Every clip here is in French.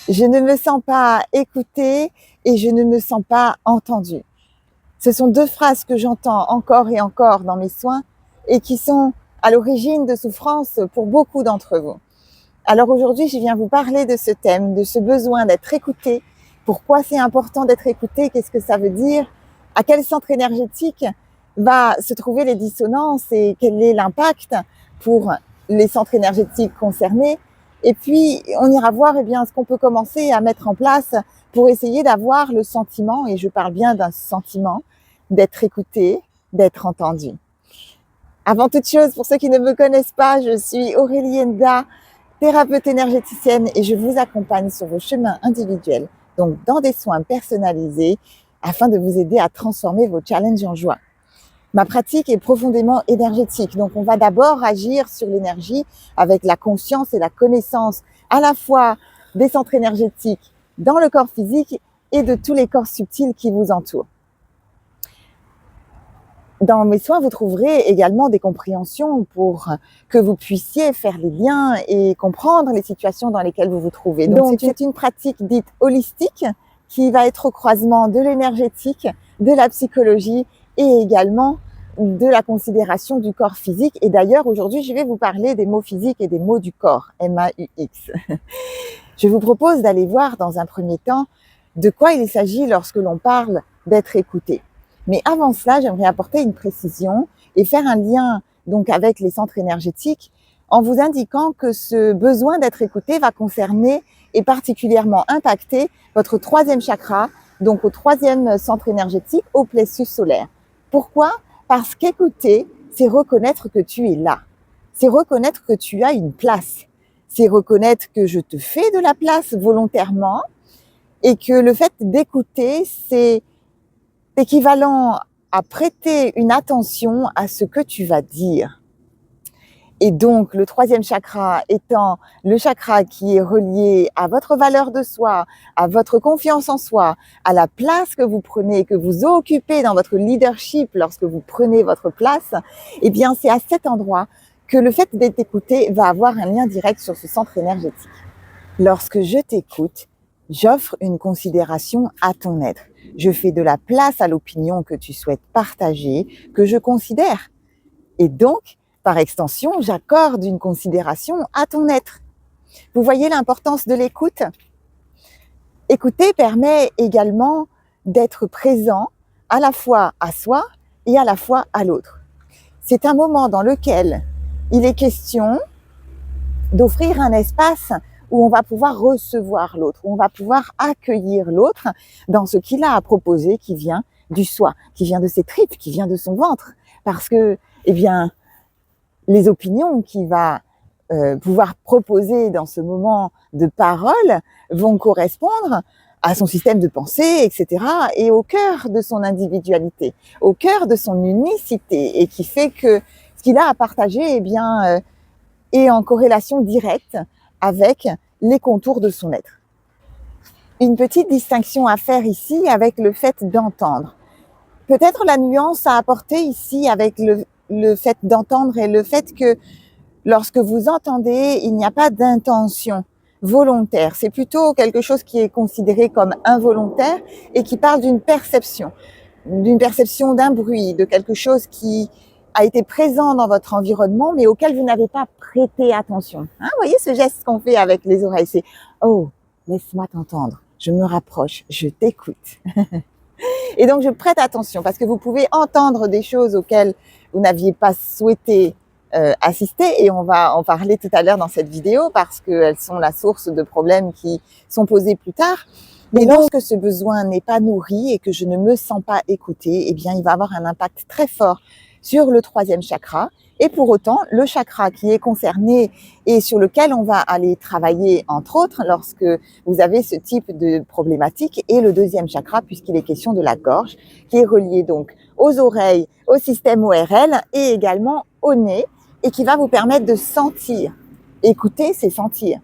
Je ne me sens pas écoutée et je ne me sens pas entendue. Ce sont deux phrases que j'entends encore et encore dans mes soins et qui sont à l'origine de souffrances pour beaucoup d'entre vous. Alors aujourd'hui, je viens vous parler de ce thème, de ce besoin d'être écouté. Pourquoi c'est important d'être écouté? Qu'est-ce que ça veut dire? À quel centre énergétique va se trouver les dissonances et quel est l'impact pour les centres énergétiques concernés? Et puis, on ira voir ce qu'on peut commencer à mettre en place pour essayer d'avoir le sentiment, et je parle bien d'un sentiment, d'être écouté, d'être entendu. Avant toute chose, pour ceux qui ne me connaissent pas, je suis Aurélie Enda, thérapeute énergéticienne, et je vous accompagne sur vos chemins individuels, donc dans des soins personnalisés, afin de vous aider à transformer vos challenges en joie. Ma pratique est profondément énergétique, donc on va d'abord agir sur l'énergie avec la conscience et la connaissance à la fois des centres énergétiques dans le corps physique et de tous les corps subtils qui vous entourent. Dans mes soins, vous trouverez également des compréhensions pour que vous puissiez faire les liens et comprendre les situations dans lesquelles vous vous trouvez. Donc c'est une pratique dite holistique qui va être au croisement de l'énergétique, de la psychologie et également de la considération du corps physique. Et d'ailleurs, aujourd'hui, je vais vous parler des mots physiques et des mots du corps, M-A-U-X. Je vous propose d'aller voir dans un premier temps de quoi il s'agit lorsque l'on parle d'être écouté. Mais avant cela, j'aimerais apporter une précision et faire un lien donc avec les centres énergétiques en vous indiquant que ce besoin d'être écouté va concerner et particulièrement impacter votre troisième chakra, donc au troisième centre énergétique, au plexus solaire. Pourquoi? Parce qu'écouter, c'est reconnaître que tu es là. C'est reconnaître que tu as une place. C'est reconnaître que je te fais de la place volontairement et que le fait d'écouter, c'est équivalent à prêter une attention à ce que tu vas dire. Et donc, le troisième chakra étant le chakra qui est relié à votre valeur de soi, à votre confiance en soi, à la place que vous prenez, que vous occupez dans votre leadership lorsque vous prenez votre place, eh bien, c'est à cet endroit que le fait d'être écouté va avoir un lien direct sur ce centre énergétique. Lorsque je t'écoute, j'offre une considération à ton être. Je fais de la place à l'opinion que tu souhaites partager, que je considère. Et donc, par extension, j'accorde une considération à ton être. Vous voyez l'importance de l'écoute? Écouter permet également d'être présent à la fois à soi et à la fois à l'autre. C'est un moment dans lequel il est question d'offrir un espace où on va pouvoir recevoir l'autre, où on va pouvoir accueillir l'autre dans ce qu'il a à proposer qui vient du soi, qui vient de ses tripes, qui vient de son ventre. Parce que, les opinions qu'il va pouvoir proposer dans ce moment de parole vont correspondre à son système de pensée, etc., et au cœur de son individualité, au cœur de son unicité, et qui fait que ce qu'il a à partager, est en corrélation directe avec les contours de son être. Une petite distinction à faire ici avec le fait d'entendre. Peut-être la nuance à apporter ici avec le fait d'entendre et le fait que lorsque vous entendez, il n'y a pas d'intention volontaire. C'est plutôt quelque chose qui est considéré comme involontaire et qui parle d'une perception d'un bruit, de quelque chose qui a été présent dans votre environnement, mais auquel vous n'avez pas prêté attention. Vous voyez ce geste qu'on fait avec les oreilles, c'est « Oh, laisse-moi t'entendre, je me rapproche, je t'écoute ». Et donc, je prête attention parce que vous pouvez entendre des choses auxquelles vous n'aviez pas souhaité assister, et on va en parler tout à l'heure dans cette vidéo parce qu'elles sont la source de problèmes qui sont posés plus tard. Mais lorsque ce besoin n'est pas nourri et que je ne me sens pas écoutée, il va avoir un impact très fort sur le troisième chakra. Et pour autant, le chakra qui est concerné et sur lequel on va aller travailler, entre autres, lorsque vous avez ce type de problématique, est le deuxième chakra, puisqu'il est question de la gorge, qui est relié donc aux oreilles, au système ORL et également au nez, et qui va vous permettre de sentir. Écouter, c'est sentir.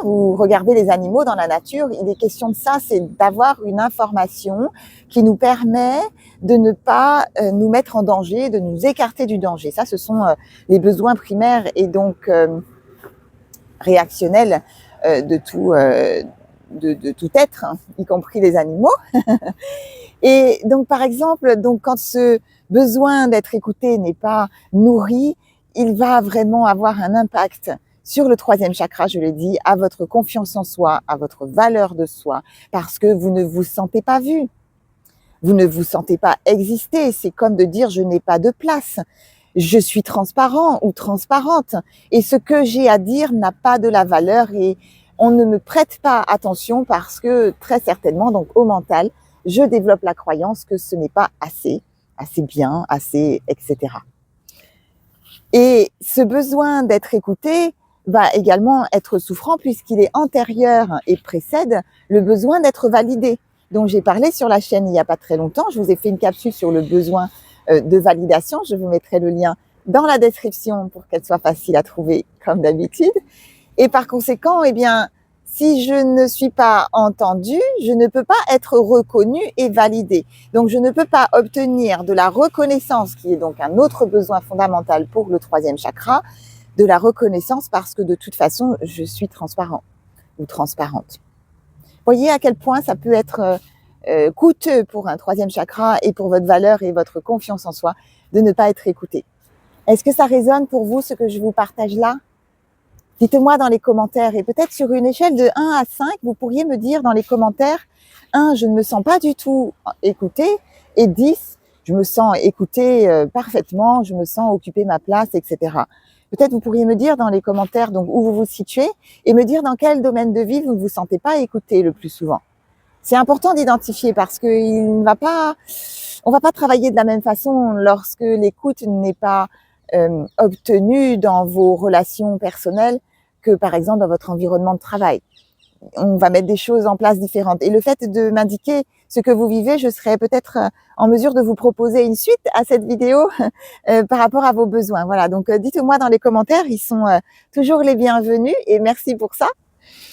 Vous regardez les animaux dans la nature, il est question de ça, c'est d'avoir une information qui nous permet de ne pas nous mettre en danger, de nous écarter du danger. Ça, ce sont les besoins primaires et donc réactionnels de de tout être, hein, y compris les animaux. Et donc, par exemple, donc quand ce besoin d'être écouté n'est pas nourri, il va vraiment avoir un impact sur le troisième chakra, je l'ai dit, à votre confiance en soi, à votre valeur de soi, parce que vous ne vous sentez pas vu. Vous ne vous sentez pas exister. C'est comme de dire je n'ai pas de place. Je suis transparent ou transparente. Et ce que j'ai à dire n'a pas de la valeur et on ne me prête pas attention parce que très certainement, donc au mental, je développe la croyance que ce n'est pas assez, assez bien, assez, etc. Et ce besoin d'être écouté va également être souffrant puisqu'il est antérieur et précède le besoin d'être validé, dont j'ai parlé sur la chaîne il n'y a pas très longtemps. Je vous ai fait une capsule sur le besoin de validation. Je vous mettrai le lien dans la description pour qu'elle soit facile à trouver comme d'habitude. Et par conséquent, eh bien, si je ne suis pas entendue, je ne peux pas être reconnue et validée. Donc, je ne peux pas obtenir de la reconnaissance, qui est donc un autre besoin fondamental pour le troisième chakra, de la reconnaissance parce que de toute façon, je suis transparent ou transparente. Voyez à quel point ça peut être coûteux pour un troisième chakra et pour votre valeur et votre confiance en soi de ne pas être écouté. Est-ce que ça résonne pour vous ce que je vous partage là ? Dites-moi dans les commentaires et peut-être sur une échelle de 1 à 5, vous pourriez me dire dans les commentaires 1, je ne me sens pas du tout écoutée et 10, je me sens écoutée parfaitement, je me sens occuper ma place, etc. Peut-être vous pourriez me dire dans les commentaires donc où vous vous situez et me dire dans quel domaine de vie vous ne vous sentez pas écouté le plus souvent. C'est important d'identifier parce que on va pas travailler de la même façon lorsque l'écoute n'est pas obtenue dans vos relations personnelles que par exemple dans votre environnement de travail. On va mettre des choses en place différentes. Et le fait de m'indiquer ce que vous vivez, je serai peut-être en mesure de vous proposer une suite à cette vidéo par rapport à vos besoins. Voilà, donc dites-moi dans les commentaires, ils sont toujours les bienvenus et merci pour ça.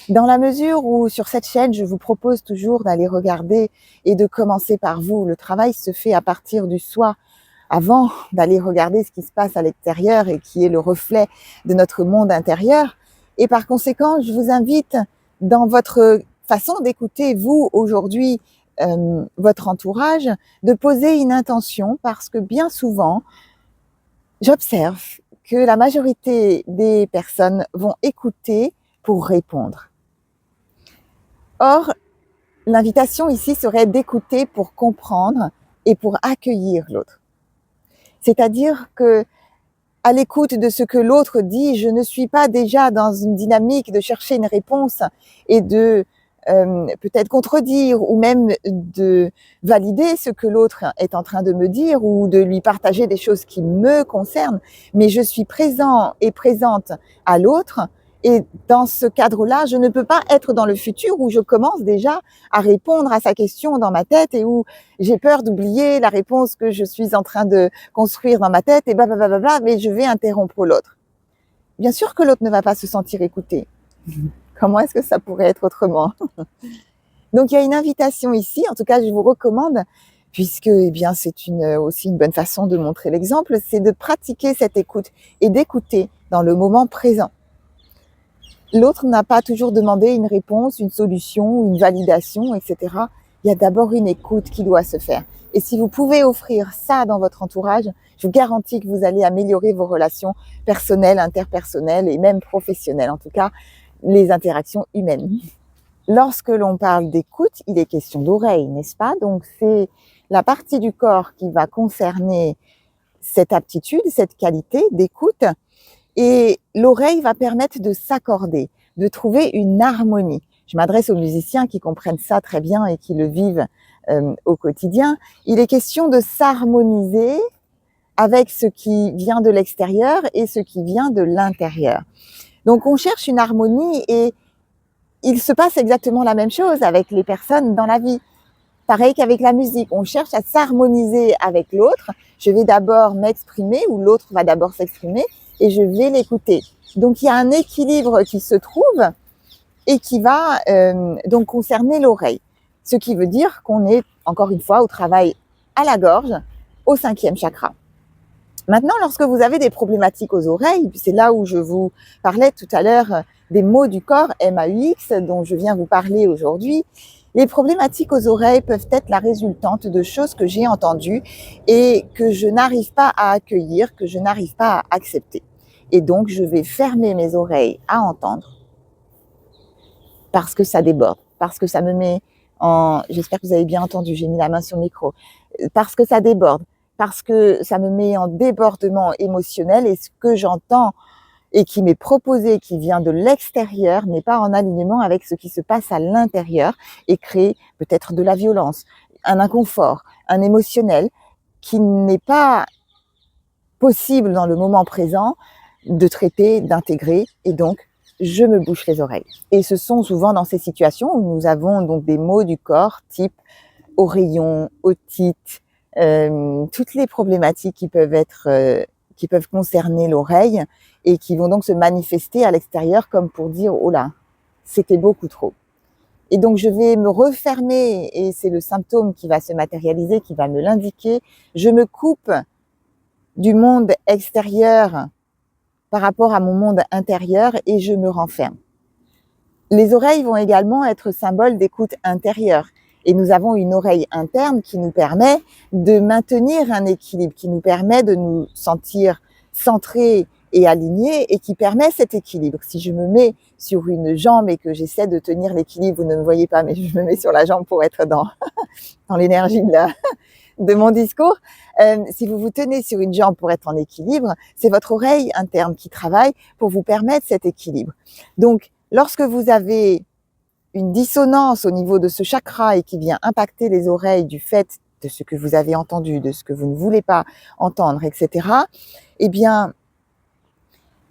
Dans la mesure où sur cette chaîne, je vous propose toujours d'aller regarder et de commencer par vous. Le travail se fait à partir du soi avant d'aller regarder ce qui se passe à l'extérieur et qui est le reflet de notre monde intérieur. Et par conséquent, je vous invite dans votre façon d'écouter, vous, aujourd'hui, votre entourage, de poser une intention parce que bien souvent, j'observe que la majorité des personnes vont écouter pour répondre. Or, l'invitation ici serait d'écouter pour comprendre et pour accueillir l'autre. C'est-à-dire que à l'écoute de ce que l'autre dit, je ne suis pas déjà dans une dynamique de chercher une réponse et de peut-être contredire ou même de valider ce que l'autre est en train de me dire ou de lui partager des choses qui me concernent, mais je suis présent et présente à l'autre. Et dans ce cadre-là, je ne peux pas être dans le futur où je commence déjà à répondre à sa question dans ma tête et où j'ai peur d'oublier la réponse que je suis en train de construire dans ma tête et blablabla, mais je vais interrompre l'autre. Bien sûr que l'autre ne va pas se sentir écouté. Comment est-ce que ça pourrait être autrement ? Donc il y a une invitation ici, en tout cas je vous recommande, puisque eh bien c'est aussi une bonne façon de montrer l'exemple, c'est de pratiquer cette écoute et d'écouter dans le moment présent. L'autre n'a pas toujours demandé une réponse, une solution, une validation, etc. Il y a d'abord une écoute qui doit se faire. Et si vous pouvez offrir ça dans votre entourage, je vous garantis que vous allez améliorer vos relations personnelles, interpersonnelles et même professionnelles, en tout cas les interactions humaines. Lorsque l'on parle d'écoute, il est question d'oreille, n'est-ce pas? Donc c'est la partie du corps qui va concerner cette aptitude, cette qualité d'écoute. Et l'oreille va permettre de s'accorder, de trouver une harmonie. Je m'adresse aux musiciens qui comprennent ça très bien et qui le vivent au quotidien. Il est question de s'harmoniser avec ce qui vient de l'extérieur et ce qui vient de l'intérieur. Donc on cherche une harmonie et il se passe exactement la même chose avec les personnes dans la vie. Pareil qu'avec la musique, on cherche à s'harmoniser avec l'autre. Je vais d'abord m'exprimer ou l'autre va d'abord s'exprimer et je vais l'écouter. Donc il y a un équilibre qui se trouve et qui va donc concerner l'oreille. Ce qui veut dire qu'on est encore une fois au travail à la gorge, au 5e chakra. Maintenant, lorsque vous avez des problématiques aux oreilles, c'est là où je vous parlais tout à l'heure des maux du corps, MAUX, dont je viens vous parler aujourd'hui. Les problématiques aux oreilles peuvent être la résultante de choses que j'ai entendues et que je n'arrive pas à accueillir, que je n'arrive pas à accepter. Et donc, je vais fermer mes oreilles à entendre parce que ça déborde, parce que ça me met en... J'espère que vous avez bien entendu, j'ai mis la main sur le micro. Parce que ça déborde, parce que ça me met en débordement émotionnel et ce que j'entends et qui m'est proposé, qui vient de l'extérieur, n'est pas en alignement avec ce qui se passe à l'intérieur et crée peut-être de la violence, un inconfort, un émotionnel qui n'est pas possible dans le moment présent de traiter, d'intégrer, et donc je me bouche les oreilles. Et ce sont souvent dans ces situations où nous avons donc des maux du corps type oreillons, otite, toutes les problématiques qui peuvent concerner l'oreille et qui vont donc se manifester à l'extérieur comme pour dire oh là, c'était beaucoup trop. Et donc je vais me refermer et c'est le symptôme qui va se matérialiser, qui va me l'indiquer. Je me coupe du monde extérieur par rapport à mon monde intérieur et je me renferme. Les oreilles vont également être symbole d'écoute intérieure. Et nous avons une oreille interne qui nous permet de maintenir un équilibre, qui nous permet de nous sentir centrés et alignés et qui permet cet équilibre. Si je me mets sur une jambe et que j'essaie de tenir l'équilibre, vous ne me voyez pas, mais je me mets sur la jambe pour être dans l'énergie de mon discours. Si vous vous tenez sur une jambe pour être en équilibre, c'est votre oreille interne qui travaille pour vous permettre cet équilibre. Donc, lorsque vous avez une dissonance au niveau de ce chakra et qui vient impacter les oreilles du fait de ce que vous avez entendu, de ce que vous ne voulez pas entendre, etc., eh bien,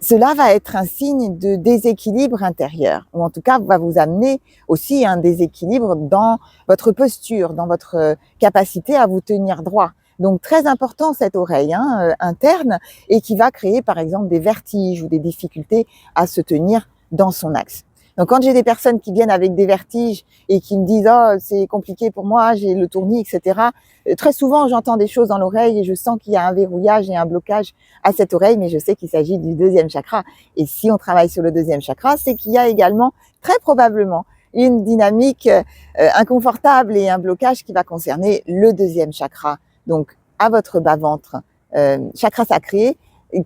cela va être un signe de déséquilibre intérieur, ou en tout cas va vous amener aussi un déséquilibre dans votre posture, dans votre capacité à vous tenir droit. Donc très important cette oreille interne et qui va créer par exemple des vertiges ou des difficultés à se tenir dans son axe. Donc quand j'ai des personnes qui viennent avec des vertiges et qui me disent « Oh, c'est compliqué pour moi, j'ai le tournis, etc. » Très souvent, j'entends des choses dans l'oreille et je sens qu'il y a un verrouillage et un blocage à cette oreille, mais je sais qu'il s'agit du deuxième chakra. Et si on travaille sur le deuxième chakra, c'est qu'il y a également très probablement une dynamique inconfortable et un blocage qui va concerner le deuxième chakra. Donc à votre bas-ventre, chakra sacré,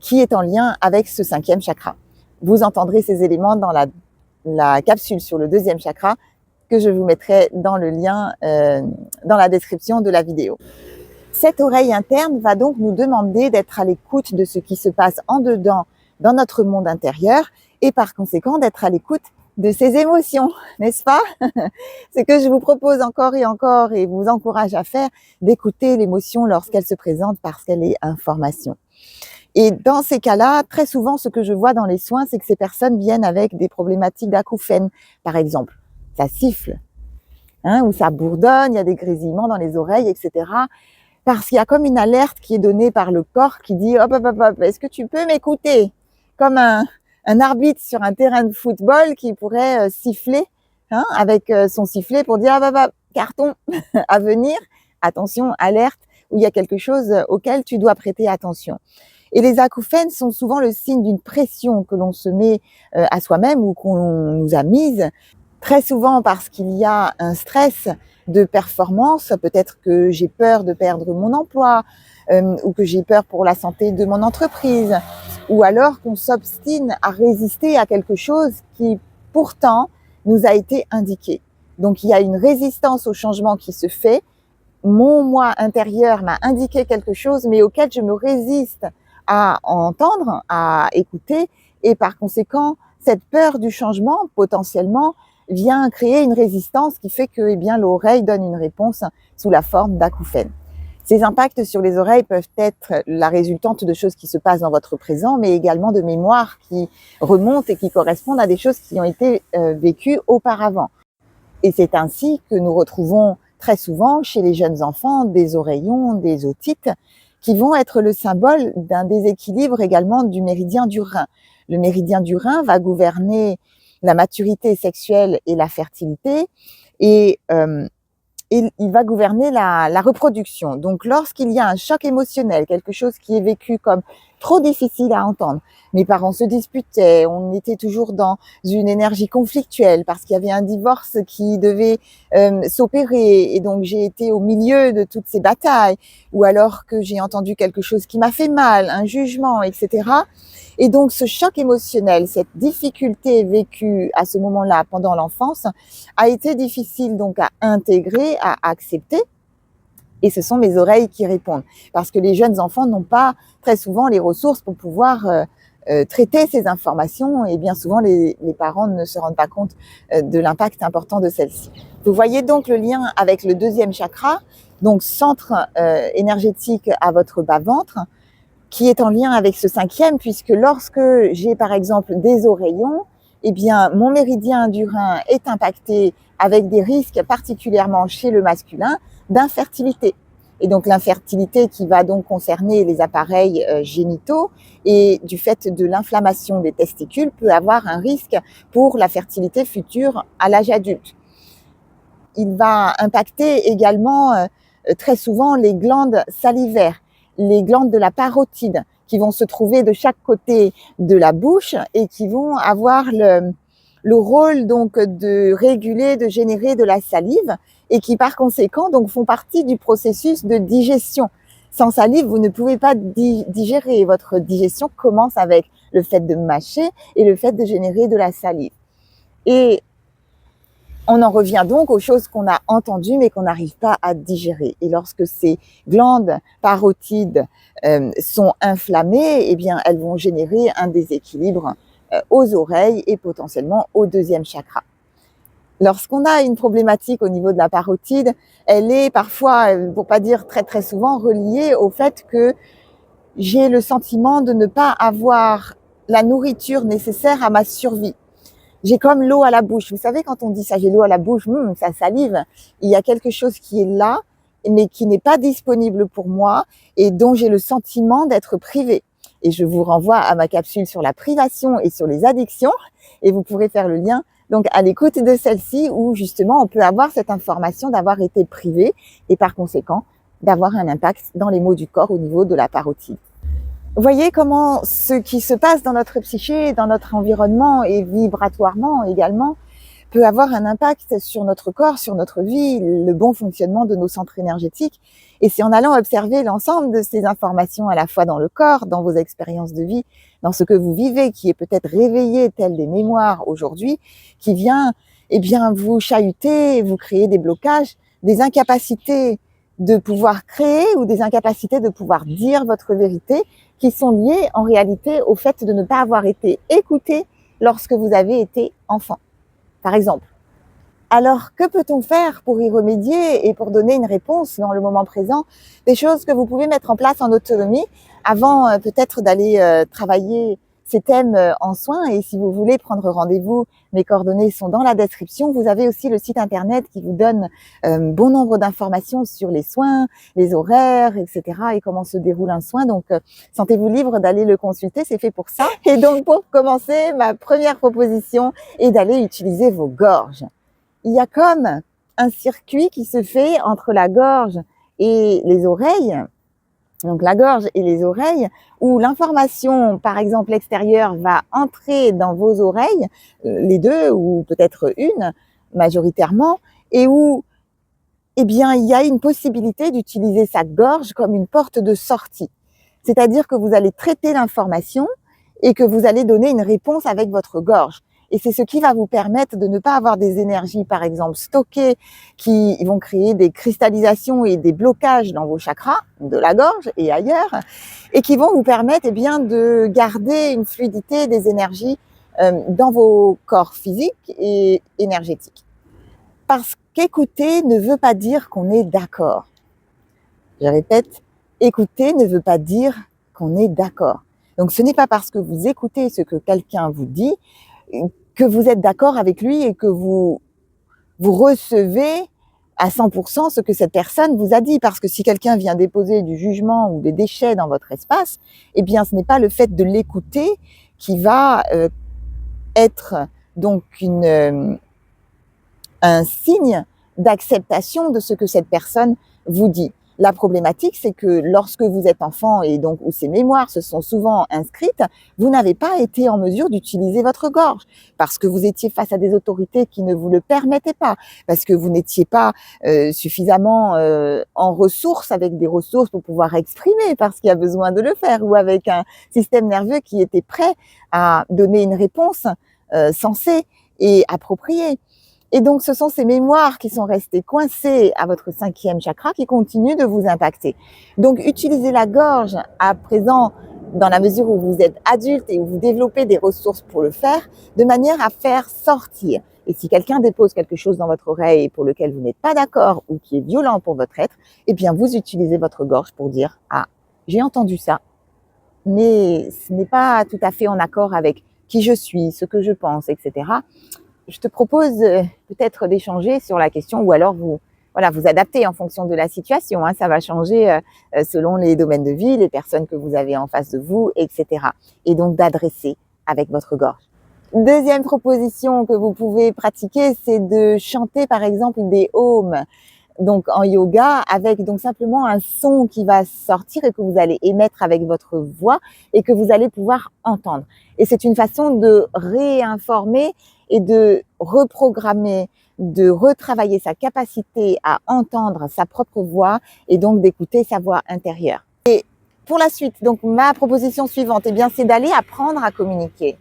qui est en lien avec ce cinquième chakra. Vous entendrez ces éléments dans la capsule sur le deuxième chakra que je vous mettrai dans le lien dans la description de la vidéo. Cette oreille interne va donc nous demander d'être à l'écoute de ce qui se passe en dedans dans notre monde intérieur et par conséquent d'être à l'écoute de ses émotions, n'est-ce pas? Ce que je vous propose encore et vous encourage à faire, d'écouter l'émotion lorsqu'elle se présente parce qu'elle est information. Et dans ces cas-là, très souvent, ce que je vois dans les soins, c'est que ces personnes viennent avec des problématiques d'acouphènes, par exemple. Ça siffle, ou ça bourdonne, il y a des grésillements dans les oreilles, etc. Parce qu'il y a comme une alerte qui est donnée par le corps qui dit « Hop, hop, hop, hop, est-ce que tu peux m'écouter ?» Comme un arbitre sur un terrain de football qui pourrait siffler avec son sifflet pour dire « Ah, bah, carton à venir, attention, alerte, où il y a quelque chose auquel tu dois prêter attention. » Et les acouphènes sont souvent le signe d'une pression que l'on se met à soi-même ou qu'on nous a mise, très souvent parce qu'il y a un stress de performance, peut-être que j'ai peur de perdre mon emploi ou que j'ai peur pour la santé de mon entreprise, ou alors qu'on s'obstine à résister à quelque chose qui pourtant nous a été indiqué. Donc il y a une résistance au changement qui se fait, mon moi intérieur m'a indiqué quelque chose mais auquel je me résiste à entendre, à écouter, et par conséquent, cette peur du changement, potentiellement, vient créer une résistance qui fait que l'oreille donne une réponse sous la forme d'acouphènes. Ces impacts sur les oreilles peuvent être la résultante de choses qui se passent dans votre présent, mais également de mémoires qui remontent et qui correspondent à des choses qui ont été vécues auparavant. Et c'est ainsi que nous retrouvons très souvent chez les jeunes enfants des oreillons, des otites, qui vont être le symbole d'un déséquilibre également du méridien du rein. Le méridien du rein va gouverner la maturité sexuelle et la fertilité, et et il va gouverner la reproduction. Donc, lorsqu'il y a un choc émotionnel, quelque chose qui est vécu comme trop difficile à entendre, mes parents se disputaient, on était toujours dans une énergie conflictuelle parce qu'il y avait un divorce qui devait s'opérer et donc j'ai été au milieu de toutes ces batailles, ou alors que j'ai entendu quelque chose qui m'a fait mal, un jugement, etc. Et donc ce choc émotionnel, cette difficulté vécue à ce moment-là pendant l'enfance a été difficile donc à intégrer, à accepter. Et ce sont mes oreilles qui répondent. Parce que les jeunes enfants n'ont pas très souvent les ressources pour pouvoir traiter ces informations et bien souvent les parents ne se rendent pas compte de l'impact important de celles-ci. Vous voyez donc le lien avec le deuxième chakra, donc centre énergétique à votre bas-ventre, qui est en lien avec ce cinquième, puisque lorsque j'ai par exemple des oreillons, eh bien mon méridien du rein est impacté avec des risques particulièrement chez le masculin d'infertilité. Et donc l'infertilité qui va donc concerner les appareils génitaux et du fait de l'inflammation des testicules peut avoir un risque pour la fertilité future à l'âge adulte. Il va impacter également très souvent les glandes salivaires, les glandes de la parotide qui vont se trouver de chaque côté de la bouche et qui vont avoir le rôle donc de réguler, de générer de la salive et qui par conséquent donc font partie du processus de digestion. Sans salive, vous ne pouvez pas digérer. Votre digestion commence avec le fait de mâcher et le fait de générer de la salive. Et on en revient donc aux choses qu'on a entendues mais qu'on n'arrive pas à digérer. Et lorsque ces glandes parotides sont inflammées, eh bien elles vont générer un déséquilibre aux oreilles et potentiellement au deuxième chakra. Lorsqu'on a une problématique au niveau de la parotide, elle est parfois, pour pas dire très très souvent, reliée au fait que j'ai le sentiment de ne pas avoir la nourriture nécessaire à ma survie. J'ai comme l'eau à la bouche. Vous savez, quand on dit ça, j'ai l'eau à la bouche, ça salive. Il y a quelque chose qui est là, mais qui n'est pas disponible pour moi et dont j'ai le sentiment d'être privée. Et je vous renvoie à ma capsule sur la privation et sur les addictions et vous pourrez faire le lien donc à l'écoute de celle-ci où justement on peut avoir cette information d'avoir été privé et par conséquent d'avoir un impact dans les maux du corps au niveau de la parotide. Vous voyez comment ce qui se passe dans notre psyché, dans notre environnement et vibratoirement également peut avoir un impact sur notre corps, sur notre vie, le bon fonctionnement de nos centres énergétiques. Et c'est en allant observer l'ensemble de ces informations à la fois dans le corps, dans vos expériences de vie, dans ce que vous vivez, qui est peut-être réveillé tel des mémoires aujourd'hui, qui vient vous chahuter, vous créer des blocages, des incapacités de pouvoir créer ou des incapacités de pouvoir dire votre vérité qui sont liées en réalité au fait de ne pas avoir été écouté lorsque vous avez été enfant, par exemple. Alors, que peut-on faire pour y remédier et pour donner une réponse dans le moment présent? Des choses que vous pouvez mettre en place en autonomie avant peut-être d'aller travailler ces thèmes en soins. Et si vous voulez prendre rendez-vous, mes coordonnées sont dans la description. Vous avez aussi le site internet qui vous donne bon nombre d'informations sur les soins, les horaires, etc. et comment se déroule un soin. Donc, sentez-vous libre d'aller le consulter, c'est fait pour ça. Et donc, pour commencer, ma première proposition est d'aller utiliser vos gorges. Il y a comme un circuit qui se fait entre la gorge et les oreilles, donc la gorge et les oreilles, où l'information, par exemple extérieure, va entrer dans vos oreilles, les deux ou peut-être une majoritairement, et où il y a une possibilité d'utiliser sa gorge comme une porte de sortie. C'est-à-dire que vous allez traiter l'information et que vous allez donner une réponse avec votre gorge. Et c'est ce qui va vous permettre de ne pas avoir des énergies, par exemple, stockées, qui vont créer des cristallisations et des blocages dans vos chakras, de la gorge et ailleurs, et qui vont vous permettre de garder une fluidité des énergies dans vos corps physiques et énergétiques. Parce qu'écouter ne veut pas dire qu'on est d'accord. Je répète, écouter ne veut pas dire qu'on est d'accord. Donc ce n'est pas parce que vous écoutez ce que quelqu'un vous dit que vous êtes d'accord avec lui et que vous recevez à 100% ce que cette personne vous a dit. Parce que si quelqu'un vient déposer du jugement ou des déchets dans votre espace, eh bien ce n'est pas le fait de l'écouter qui va être donc un signe d'acceptation de ce que cette personne vous dit. La problématique, c'est que lorsque vous êtes enfant et donc où ces mémoires se sont souvent inscrites, vous n'avez pas été en mesure d'utiliser votre gorge parce que vous étiez face à des autorités qui ne vous le permettaient pas, parce que vous n'étiez pas suffisamment en ressources, avec des ressources pour pouvoir exprimer parce qu'il y a besoin de le faire, ou avec un système nerveux qui était prêt à donner une réponse sensée et appropriée. Et donc, ce sont ces mémoires qui sont restées coincées à votre 5e chakra qui continuent de vous impacter. Donc, utilisez la gorge à présent dans la mesure où vous êtes adulte et où vous développez des ressources pour le faire, de manière à faire sortir. Et si quelqu'un dépose quelque chose dans votre oreille pour lequel vous n'êtes pas d'accord ou qui est violent pour votre être, eh bien, vous utilisez votre gorge pour dire « Ah, j'ai entendu ça, mais ce n'est pas tout à fait en accord avec qui je suis, ce que je pense, etc. » Je te propose peut-être d'échanger sur la question, ou alors vous adaptez en fonction de la situation. Ça va changer selon les domaines de vie, les personnes que vous avez en face de vous, etc. Et donc d'adresser avec votre gorge. Deuxième proposition que vous pouvez pratiquer, c'est de chanter par exemple des ohms. Donc en yoga, avec donc simplement un son qui va sortir et que vous allez émettre avec votre voix et que vous allez pouvoir entendre. Et c'est une façon de réinformer et de reprogrammer, de retravailler sa capacité à entendre sa propre voix et donc d'écouter sa voix intérieure. Et pour la suite, donc ma proposition suivante, eh bien, c'est d'aller apprendre à communiquer.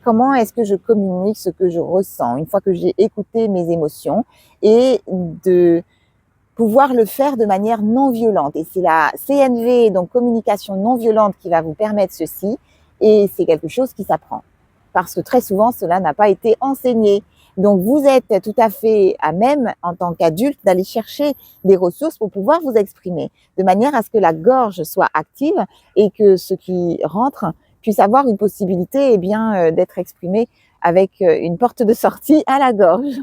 Comment est-ce que je communique ce que je ressens une fois que j'ai écouté mes émotions, et de pouvoir le faire de manière non violente. Et c'est la CNV, donc communication non violente, qui va vous permettre ceci. Et c'est quelque chose qui s'apprend. Parce que très souvent, cela n'a pas été enseigné. Donc, vous êtes tout à fait à même, en tant qu'adulte, d'aller chercher des ressources pour pouvoir vous exprimer, de manière à ce que la gorge soit active et que ce qui rentre puisse avoir une possibilité, d'être exprimé avec une porte de sortie à la gorge.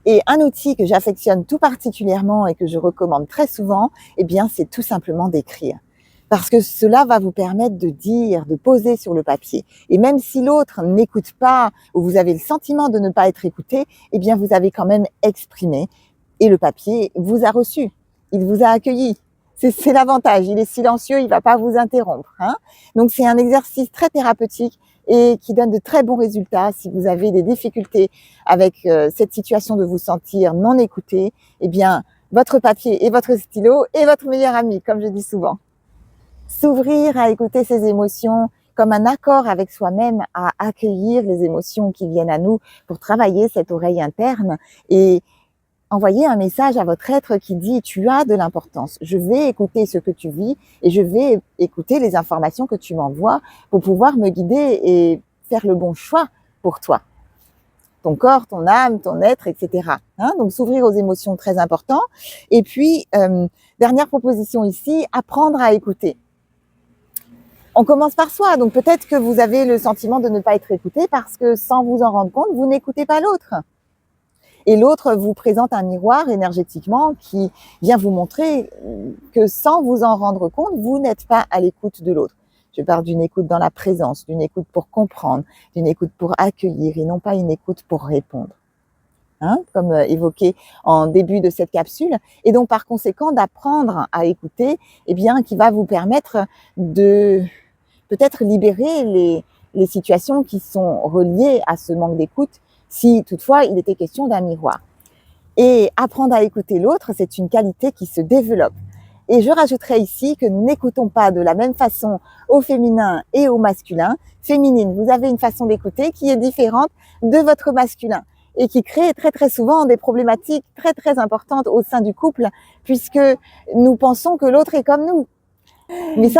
Et un outil que j'affectionne tout particulièrement et que je recommande très souvent, c'est tout simplement d'écrire. Parce que cela va vous permettre de dire, de poser sur le papier. Et même si l'autre n'écoute pas, ou vous avez le sentiment de ne pas être écouté, vous avez quand même exprimé. Et le papier vous a reçu. Il vous a accueilli. C'est l'avantage. Il est silencieux, il ne va pas vous interrompre. Donc c'est un exercice très thérapeutique et qui donne de très bons résultats. Si vous avez des difficultés avec cette situation de vous sentir non écouté, votre papier et votre stylo est votre meilleur ami, comme je dis souvent. S'ouvrir à écouter ses émotions comme un accord avec soi-même, à accueillir les émotions qui viennent à nous pour travailler cette oreille interne et envoyer un message à votre être qui dit « tu as de l'importance, je vais écouter ce que tu vis et je vais écouter les informations que tu m'envoies pour pouvoir me guider et faire le bon choix pour toi. » Ton corps, ton âme, ton être, etc. Donc s'ouvrir aux émotions, très important. Et puis, dernière proposition ici, apprendre à écouter. On commence par soi, donc peut-être que vous avez le sentiment de ne pas être écouté parce que sans vous en rendre compte, vous n'écoutez pas l'autre. Et l'autre vous présente un miroir énergétiquement qui vient vous montrer que sans vous en rendre compte, vous n'êtes pas à l'écoute de l'autre. Je parle d'une écoute dans la présence, d'une écoute pour comprendre, d'une écoute pour accueillir et non pas une écoute pour répondre. Comme évoqué en début de cette capsule. Et donc, par conséquent, d'apprendre à écouter, qui va vous permettre de peut-être libérer les situations qui sont reliées à ce manque d'écoute, si toutefois il était question d'un miroir. Et apprendre à écouter l'autre, c'est une qualité qui se développe. Et je rajouterai ici que nous n'écoutons pas de la même façon au féminin et au masculin. Féminine, vous avez une façon d'écouter qui est différente de votre masculin et qui crée très très souvent des problématiques très très importantes au sein du couple, puisque nous pensons que l'autre est comme nous.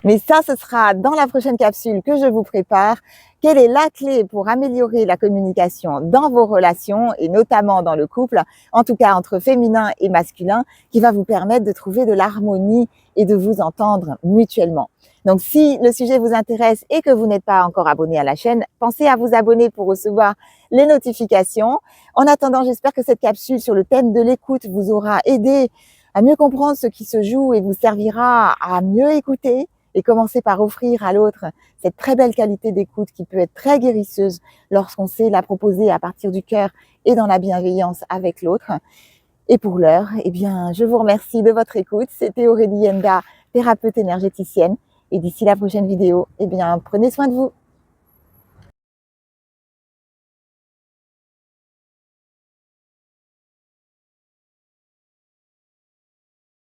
Mais ça, ce sera dans la prochaine capsule que je vous prépare. Quelle est la clé pour améliorer la communication dans vos relations et notamment dans le couple, en tout cas entre féminin et masculin, qui va vous permettre de trouver de l'harmonie et de vous entendre mutuellement. Donc si le sujet vous intéresse et que vous n'êtes pas encore abonné à la chaîne, pensez à vous abonner pour recevoir les notifications. En attendant, j'espère que cette capsule sur le thème de l'écoute vous aura aidé à mieux comprendre ce qui se joue et vous servira à mieux écouter et commencer par offrir à l'autre cette très belle qualité d'écoute qui peut être très guérisseuse lorsqu'on sait la proposer à partir du cœur et dans la bienveillance avec l'autre. Et pour l'heure, eh bien, je vous remercie de votre écoute. C'était Aurélie Enda, thérapeute énergéticienne. Et d'ici la prochaine vidéo, eh bien, prenez soin de vous.